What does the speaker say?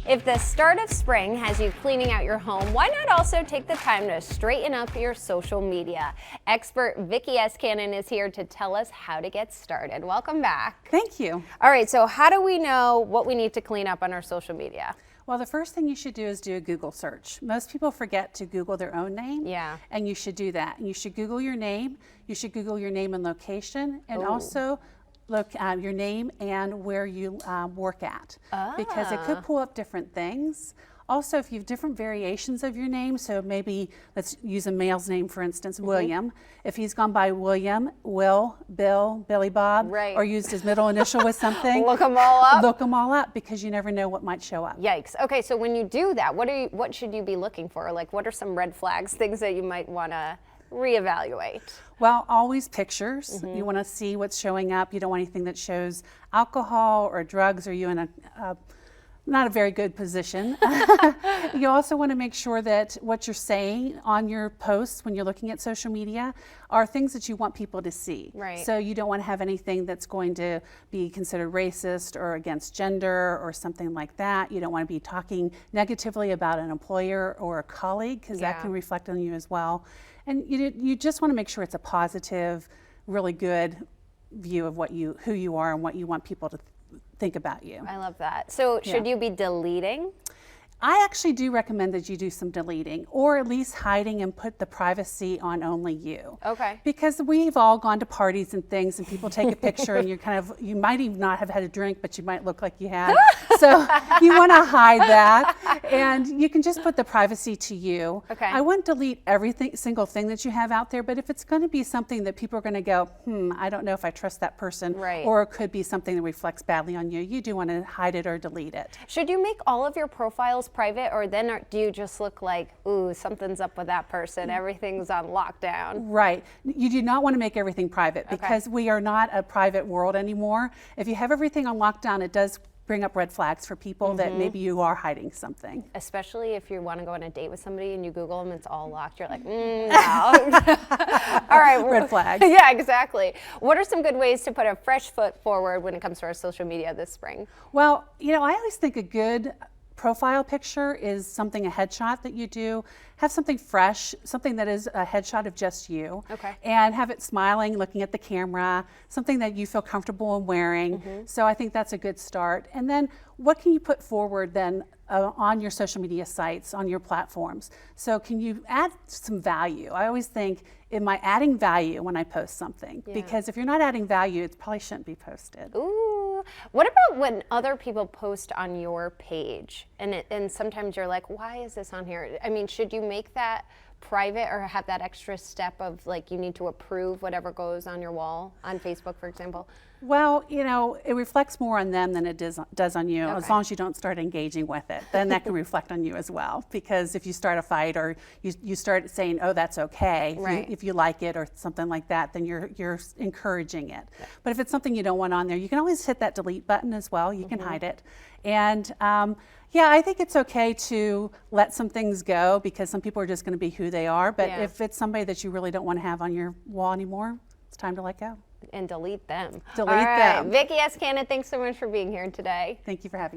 If the start of spring has you cleaning out your home, why not also take the time to straighten up your social media? Expert Vicki S. Cannon is here to tell us how to get started. Welcome back. Thank you. All right, so how do we know what we need to clean up on our social media? Well, the first thing you should do is do a Google search. Most people forget to Google their own name. Yeah. And you should do that. And you should Google your name. You should Google your name and location, and also look at your name and where you work at, because it could pull up different things. Also, if you have different variations of your name, so maybe let's use a male's name, for instance, William. If he's gone by William, Will, Bill, Billy Bob, or used his middle initial with something, look them all up. Look them all up, because you never know what might show up. Yikes. Okay, so when you do that, what should you be looking for? Like, what are some red flags, things that you might want to reevaluate? Well, always pictures. You want to see what's showing up. You don't want anything that shows alcohol or drugs or you in a not a very good position. You also want to make sure that what you're saying on your posts when you're looking at social media are things that you want people to see. Right. So you don't want to have anything that's going to be considered racist or against gender or something like that. You don't want to be talking negatively about an employer or a colleague, because that can reflect on you as well. And you just want to make sure it's a positive, really good view of who you are and what you want people to think about you. I love that. So should you be deleting? I actually do recommend that you do some deleting, or at least hiding and put the privacy on only you. Okay. Because we've all gone to parties and things and people take a picture and you might even not have had a drink, but you might look like you had. So you want to hide that, and you can just put the privacy to you. Okay. I wouldn't delete single thing that you have out there, but if it's going to be something that people are going to go, I don't know if I trust that person, or it could be something that reflects badly on you, you do want to hide it or delete it. Should you make all of your profiles private, or then do you just look like, ooh, something's up with that person, everything's on lockdown? Right. You do not want to make everything private, because we are not a private world anymore. If you have everything on lockdown, it does bring up red flags for people that maybe you are hiding something. Especially if you want to go on a date with somebody and you Google them, it's all locked. You're like, no. All right. Red flags. Yeah, exactly. What are some good ways to put a fresh foot forward when it comes to our social media this spring? Well, I always think a good profile picture is something, a headshot that you do. Have something fresh, something that is a headshot of just you. Okay. And have it smiling, looking at the camera, something that you feel comfortable in wearing. So I think that's a good start. And then what can you put forward then on your social media sites, on your platforms? So can you add some value? I always think, am I adding value when I post something? Because if you're not adding value, it probably shouldn't be posted. Ooh. What about when other people post on your page and sometimes you're like, why is this on here? I mean, should you make that private or have that extra step of like you need to approve whatever goes on your wall on Facebook, for example? Well, it reflects more on them than it does on you, as long as you don't start engaging with it. Then that can reflect on you as well, because if you start a fight or you start saying, oh, that's okay, if you like it or something like that, then you're encouraging it. But if it's something you don't want on there, you can always hit that delete button as well. You can hide it. And I think it's okay to let some things go, because some people are just going to be who they are. But if it's somebody that you really don't want to have on your wall anymore, it's time to let go. And delete them. Delete them. Vicki S. Cannon, thanks so much for being here today. Thank you for having me.